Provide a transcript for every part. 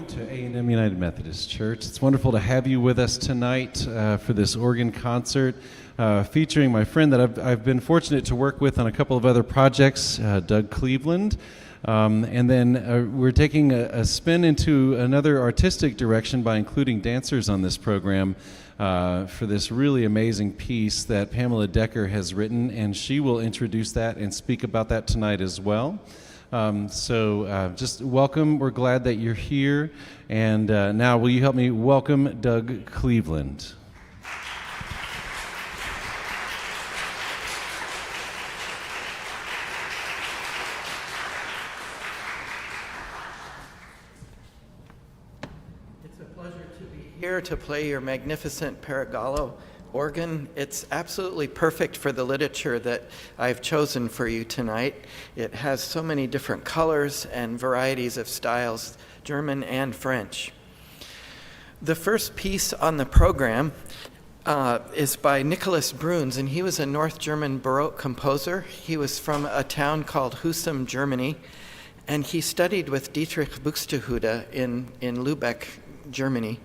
to A&M United Methodist Church. It's wonderful to have you with us tonight for this organ concert featuring my friend that I've been fortunate to work with on a couple of other projects, Doug Cleveland. And then we're taking a spin into another artistic direction by including dancers on this program for this really amazing piece that Pamela Decker has written, and she will introduce that and speak about that tonight as well. So just welcome. We're glad that you're here. And now will you help me welcome Doug Cleveland? It's a pleasure to be here to play your magnificent Paragallo organ. It's absolutely perfect for the literature that I've chosen for you tonight. It has so many different colors and varieties of styles, German and French. The first piece on the program is by Nicholas Bruns, and he was a North German Baroque composer. He was from a town called Husum, Germany, and he studied with Dietrich Buxtehude in Lübeck, Germany.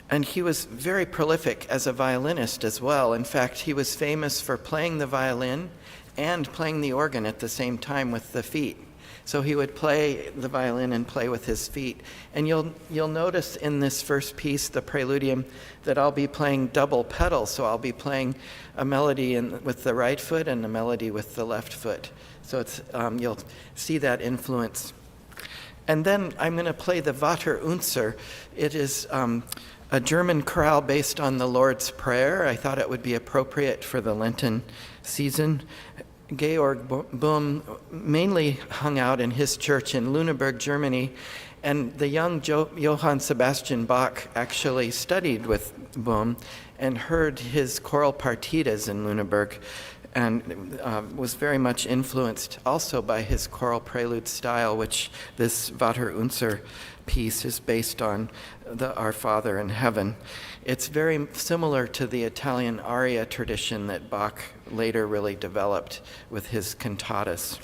And he was very prolific as a violinist as well. In fact, he was famous for playing the violin and playing the organ at the same time with the feet. So he would play the violin and play with his feet. And you'll notice in this first piece, the Preludium, that I'll be playing double pedals. So I'll be playing a melody with the right foot and a melody with the left foot. So it's you'll see that influence. And then I'm going to play the Vater Unser. It is a German chorale based on the Lord's Prayer. I thought it would be appropriate for the Lenten season. Georg Bohm mainly hung out in his church in Lüneburg, Germany, and the young Johann Sebastian Bach actually studied with Bohm and heard his choral partitas in Lüneburg, and was very much influenced also by his choral prelude style, which this Vater Unser piece is based on, the Our Father in Heaven. It's very similar to the Italian aria tradition that Bach later really developed with his cantatas.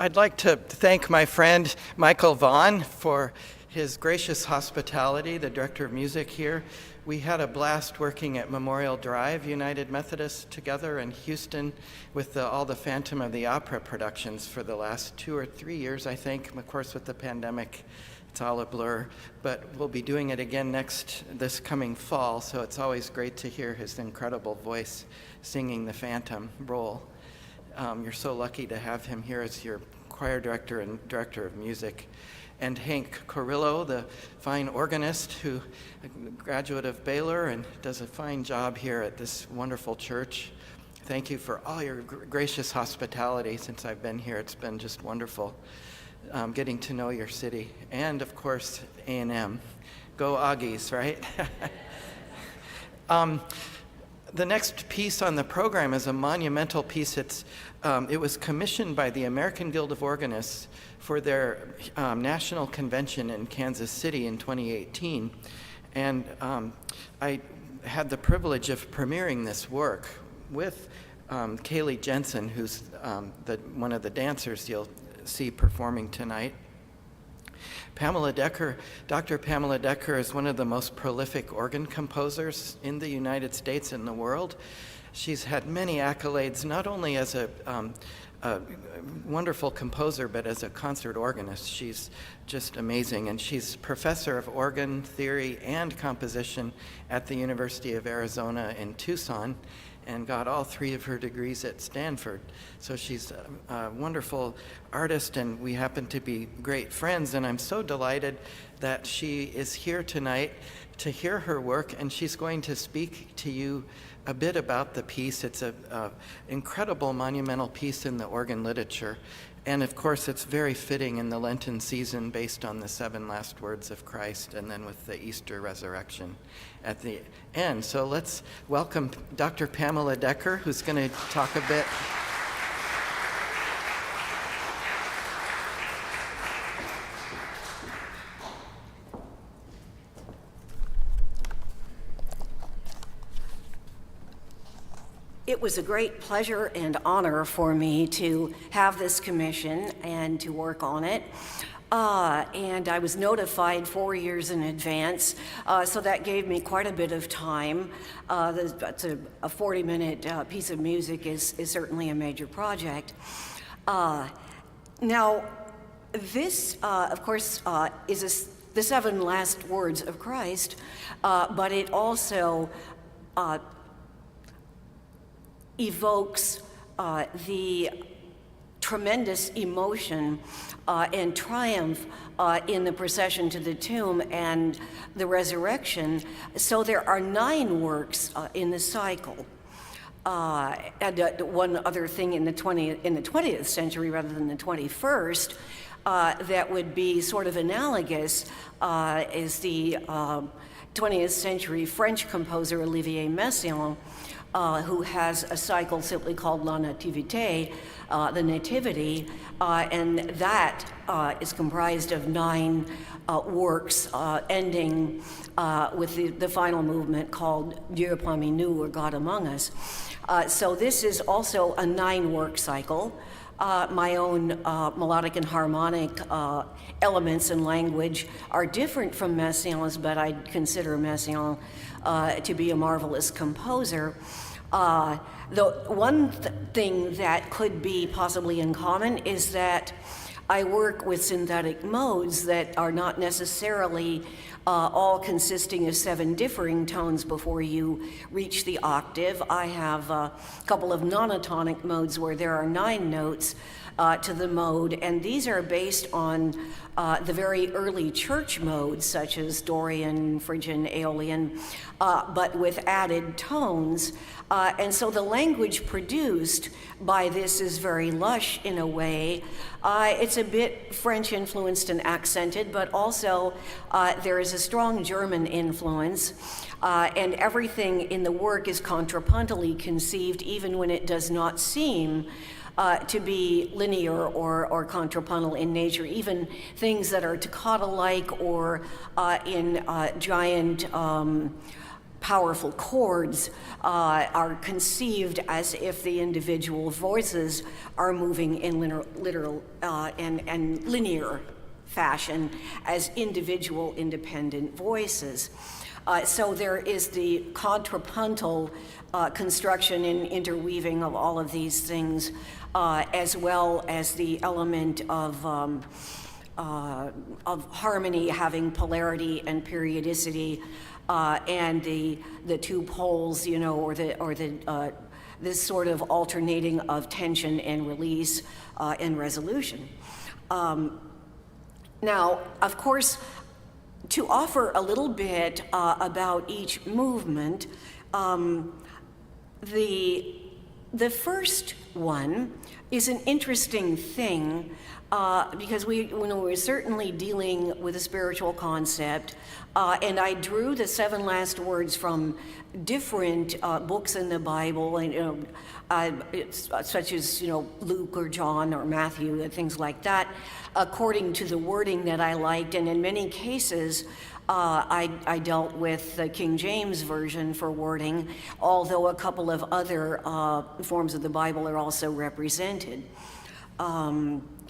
I'd like to thank my friend Michael Vaughn for his gracious hospitality, the director of music here. We had a blast working at Memorial Drive United Methodist together in Houston with all the Phantom of the Opera productions for the last 2 or 3 years, I think. Of course, with the pandemic, it's all a blur. But we'll be doing it again this coming fall, so it's always great to hear his incredible voice singing the Phantom role. You're so lucky to have him here as your choir director and director of music. And Hank Corillo, the fine organist who a graduate of Baylor and does a fine job here at this wonderful church. Thank you for all your gracious hospitality since I've been here. It's been just wonderful getting to know your city. And of course, A&M. Go Aggies, right? The next piece on the program is a monumental piece. It was commissioned by the American Guild of Organists for their national convention in Kansas City in 2018. And I had the privilege of premiering this work with Kaylee Jensen, who's one of the dancers you'll see performing tonight. Dr. Pamela Decker is one of the most prolific organ composers in the United States and the world. She's had many accolades, not only as a wonderful composer, but as a concert organist. She's just amazing, and she's professor of organ theory and composition at the University of Arizona in Tucson, and got all 3 of her degrees at Stanford. So she's a wonderful artist, and we happen to be great friends, and I'm so delighted that she is here tonight to hear her work, and she's going to speak to you a bit about the piece. It's an incredible monumental piece in the organ literature, and of course it's very fitting in the Lenten season based on the 7 last words of Christ, and then with the Easter resurrection at the end. So let's welcome Dr. Pamela Decker, who's going to talk a bit. It was a great pleasure and honor for me to have this commission and to work on it. And I was notified 4 years in advance, so that gave me quite a bit of time. That's a 40-minute piece of music is certainly a major project. Now, this, of course, is the 7 last words of Christ, but it also evokes the tremendous emotion and triumph in the procession to the tomb and the resurrection. So there are 9 works in the cycle. And one other thing in the 20th century rather than the 21st that would be sort of analogous is the 20th century French composer Olivier Messiaen, who has a cycle simply called La Nativité, the Nativity, and that is comprised of 9 works, ending with the final movement called Dieu parmi nous, or God among us. So this is also a 9-work cycle. My own melodic and harmonic elements and language are different from Messiaen's, but I consider Messiaen to be a marvelous composer. The one thing that could be possibly in common is that I work with synthetic modes that are not necessarily all consisting of 7 differing tones before you reach the octave. I have a couple of non-atonic modes where there are 9 notes to the mode, and these are based on the very early church modes, such as Dorian, Phrygian, Aeolian, but with added tones. And so the language produced by this is very lush in a way. It's a bit French influenced and accented, but also there is a strong German influence. And everything in the work is contrapuntally conceived, even when it does not seem to be linear or contrapuntal in nature. Even things that are toccata-like or in giant powerful chords are conceived as if the individual voices are moving in literal and linear fashion as individual independent voices. So there is the contrapuntal construction and interweaving of all of these things, as well as the element of harmony having polarity and periodicity, and the two poles, you know, or this sort of alternating of tension and release and resolution. Now, of course, to offer a little bit about each movement, the first one is an interesting thing because we're certainly dealing with a spiritual concept, and I drew the 7 last words from different books in the Bible, and such as Luke or John or Matthew and things like that, according to the wording that I liked, and in many cases. I dealt with the King James Version for wording, although a couple of other forms of the Bible are also represented.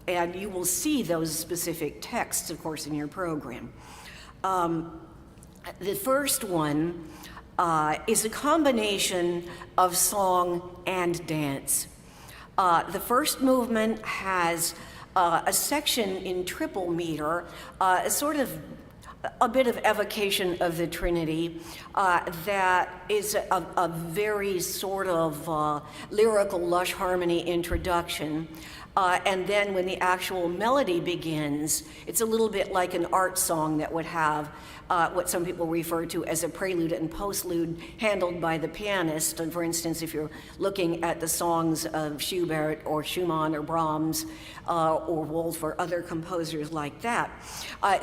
And you will see those specific texts, of course, in your program. The first one is a combination of song and dance. The first movement has a section in triple meter, a bit of evocation of the Trinity that is a very sort of lyrical, lush harmony introduction. And then when the actual melody begins, it's a little bit like an art song that would have what some people refer to as a prelude and postlude handled by the pianist. And for instance, if you're looking at the songs of Schubert or Schumann or Brahms or Wolf or other composers like that.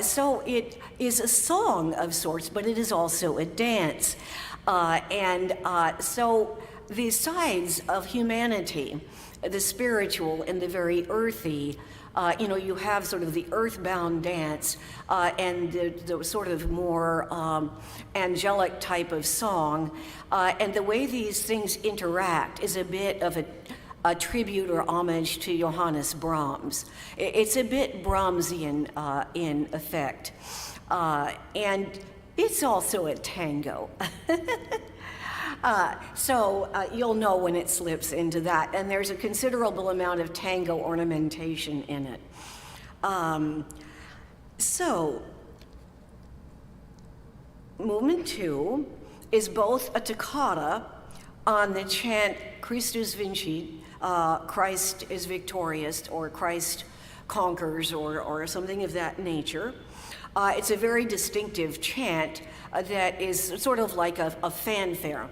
So it is a song of sorts, but it is also a dance. So the sides of humanity, the spiritual and the very earthy, you have sort of the earthbound dance and the sort of more angelic type of song. And the way these things interact is a bit of a tribute or homage to Johannes Brahms. It's a bit Brahmsian in effect. And it's also a tango. So you'll know when it slips into that. And there's a considerable amount of tango ornamentation in it. So movement 2 is both a toccata on the chant Christus vincit, Christ is victorious, or Christ conquers, or something of that nature. It's a very distinctive chant that is sort of like a fanfare,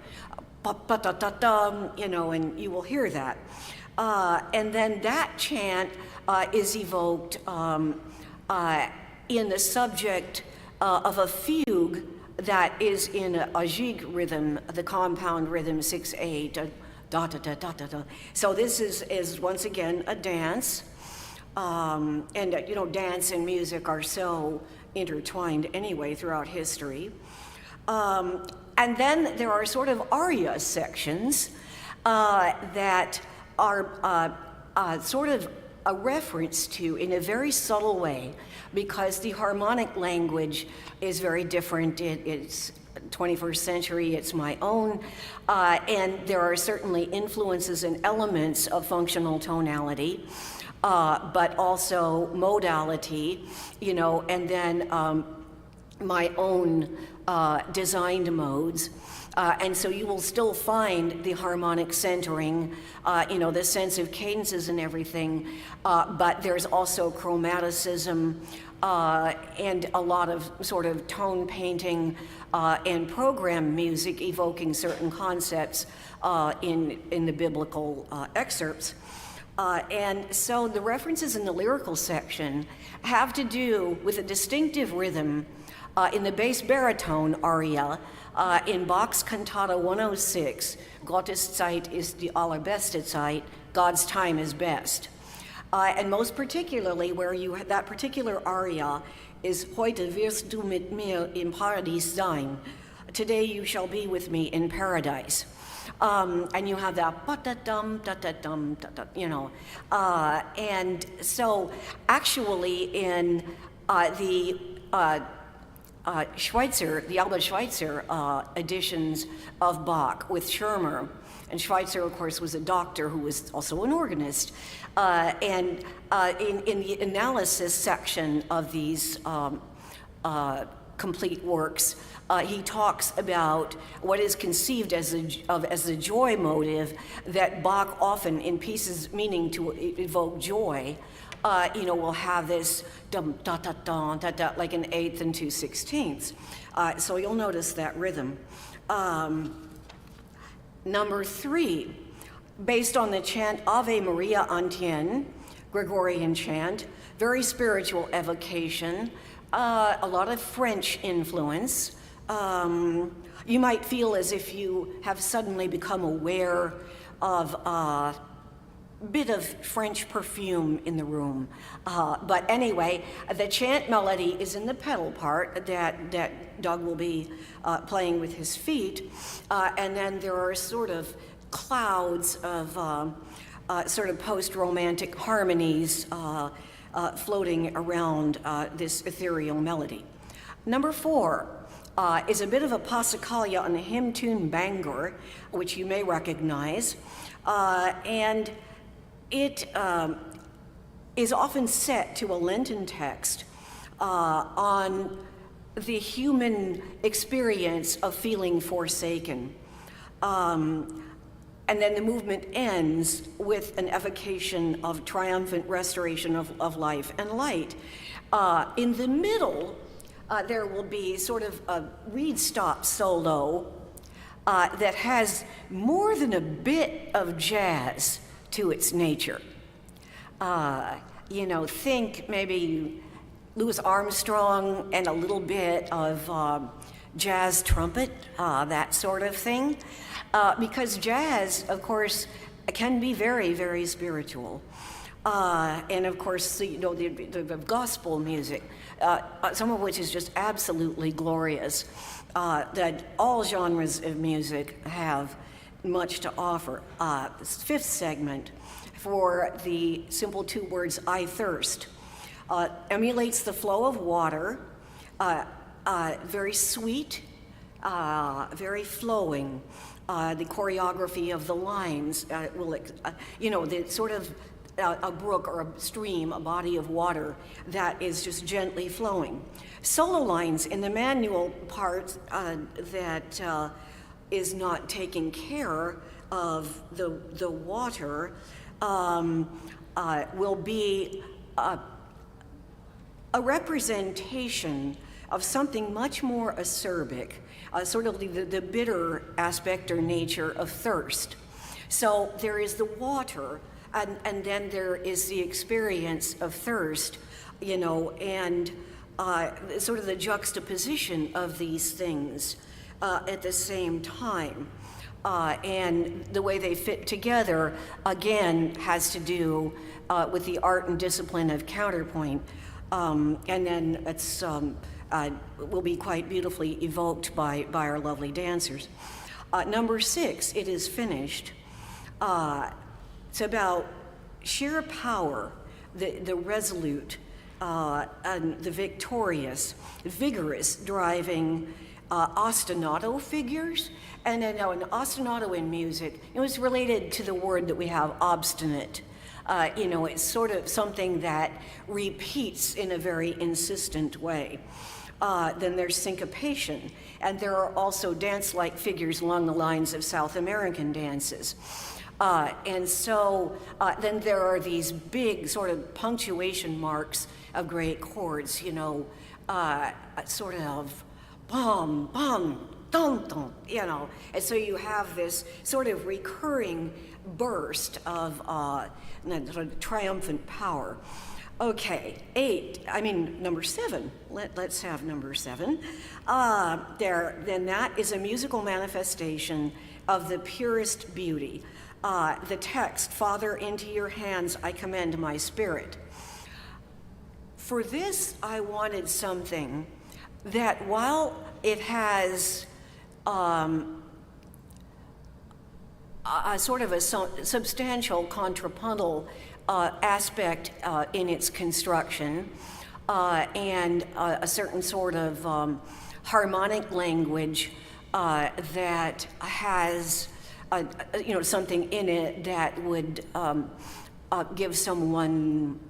and you will hear that. And then that chant is evoked in the subject of a fugue that is in a jig rhythm, the compound rhythm 6/8, da da da da da da. So this is once again a dance, and dance and music are so intertwined anyway throughout history. And then there are sort of aria sections that are sort of a reference to in a very subtle way, because the harmonic language is very different. It's 21st century, it's my own, and there are certainly influences and elements of functional tonality, but also modality, and then my own designed modes. And so you will still find the harmonic centering, the sense of cadences and everything, but there's also chromaticism and a lot of sort of tone painting and program music evoking certain concepts in the biblical excerpts. And so the references in the lyrical section have to do with a distinctive rhythm in the bass baritone aria in Bach's Cantata 106, Gottes Zeit ist die allerbeste Zeit, God's time is best. And most particularly where that particular aria is Heute wirst du mit mir im Paradies sein. today you shall be with me in paradise. And you have that ba-da-dum, da-da-dum, da-da, you know. And so actually in the Schweitzer, the Albert Schweitzer editions of Bach with Schirmer, and Schweitzer, of course, was a doctor who was also an organist, and in the analysis section of these complete works, he talks about what is conceived as the joy motive that Bach often, in pieces meaning to evoke joy, will have this dum da da da da da, like an eighth and 2/16. So you'll notice that rhythm. Number 3, based on the chant Ave Maria Antienne, Gregorian chant, very spiritual evocation, a lot of French influence. You might feel as if you have suddenly become aware of a bit of French perfume in the room. But anyway, the chant melody is in the pedal part that Doug will be playing with his feet. And then there are sort of clouds of sort of post-romantic harmonies floating around this ethereal melody. Number 4 is a bit of a passacaglia on the hymn tune Bangor, which you may recognize. And it is often set to a Lenten text on the human experience of feeling forsaken. And then the movement ends with an evocation of triumphant restoration of life and light. In the middle, there will be sort of a reed stop solo that has more than a bit of jazz to its nature. Think maybe Louis Armstrong and a little bit of jazz trumpet, that sort of thing. Because jazz, of course, can be very, very spiritual. And of course, the gospel music, some of which is just absolutely glorious, that all genres of music have much to offer. This 5th segment for the simple 2 words, I thirst, emulates the flow of water, very sweet, very flowing. The choreography of the lines the sort of a brook or a stream, a body of water that is just gently flowing. Solo lines in the manual part that is not taking care of the water will be a representation of something much more acerbic, sort of the bitter aspect or nature of thirst. So there is the water, and then there is the experience of thirst, and sort of the juxtaposition of these things at the same time. And the way they fit together, again, has to do with the art and discipline of counterpoint. And then it's will be quite beautifully evoked by our lovely dancers. Number 6, it is finished. It's about sheer power, the resolute, and the victorious, vigorous driving ostinato figures. And then an ostinato in music, it was related to the word that we have, obstinate. It's sort of something that repeats in a very insistent way. Then there's syncopation, and there are also dance-like figures along the lines of South American dances. And so then there are these big sort of punctuation marks of great chords, sort of bum, bum, dum, dum, And so you have this sort of recurring burst of triumphant power. Okay, number 7. Let's have number 7. Then that is a musical manifestation of the purest beauty. The text, Father, into your hands I commend my spirit. For this, I wanted something that, while it has a sort of a substantial contrapuntal aspect in its construction, and a certain sort of harmonic language that has something in it that would give someone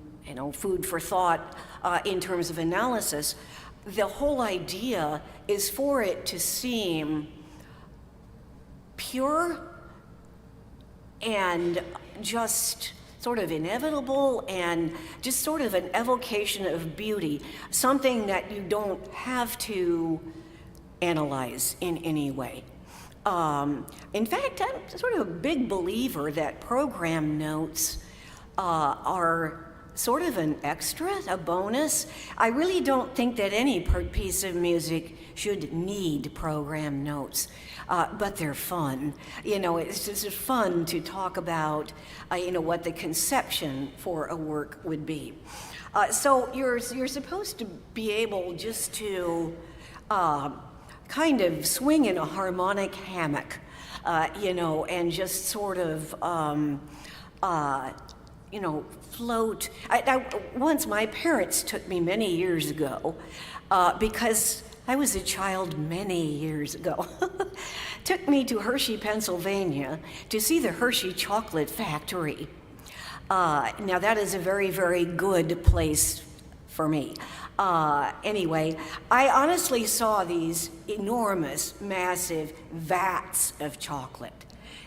food for thought in terms of analysis. The whole idea is for it to seem pure and just sort of inevitable, and just sort of an evocation of beauty, something that you don't have to analyze in any way. In fact, I'm sort of a big believer that program notes are sort of an extra, a bonus. I really don't think that any piece of music should need program notes, but they're fun. It's just fun to talk about, what the conception for a work would be. So you're supposed to be able just to kind of swing in a harmonic hammock, and just sort of, float. Once my parents took me many years ago, because I was a child many years ago, took me to Hershey, Pennsylvania to see the Hershey Chocolate Factory. Now that is a very, very good place for me. Anyway, I honestly saw these enormous, massive vats of chocolate.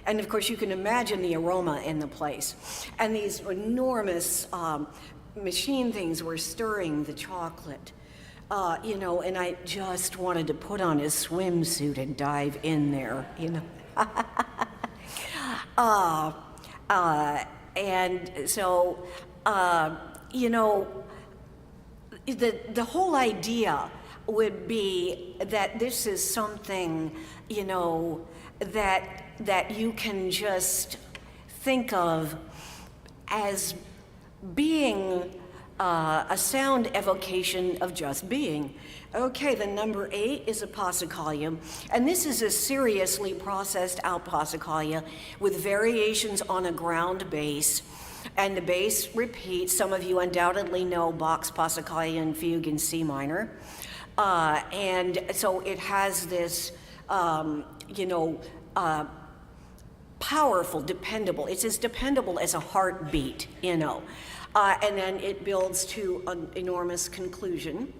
And of course, you can imagine the aroma in the place. And these enormous machine things were stirring the chocolate. And I just wanted to put on a swimsuit and dive in there, and so, the whole idea would be that this is something, that you can just think of as being a sound evocation of just being. Okay, the number 8 is a passacaglia, and this is a seriously processed out passacaglia with variations on a ground bass. And the bass repeats. Some of you undoubtedly know Bach's Passacaglia and Fugue in C minor. And so it has this, powerful, dependable. It's as dependable as a heartbeat, and then it builds to an enormous conclusion.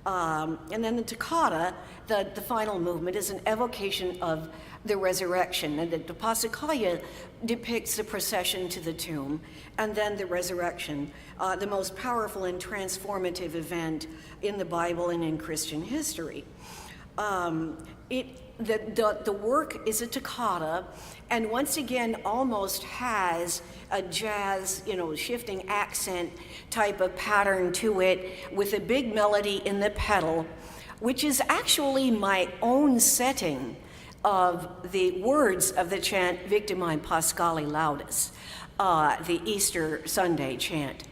And then the toccata, the final movement, is an evocation of the resurrection. And the passacaglia depicts the procession to the tomb, and then the resurrection, the most powerful and transformative event in the Bible and in Christian history. The work is a toccata, and once again almost has a jazz, shifting accent type of pattern to it, with a big melody in the pedal, which is actually my own setting of the words of the chant Victimae Paschali Laudes, the Easter Sunday chant.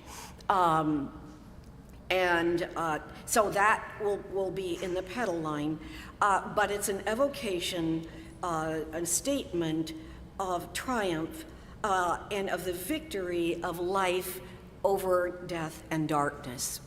So that will be in the pedal line, but it's an evocation, a statement of triumph, and of the victory of life over death and darkness.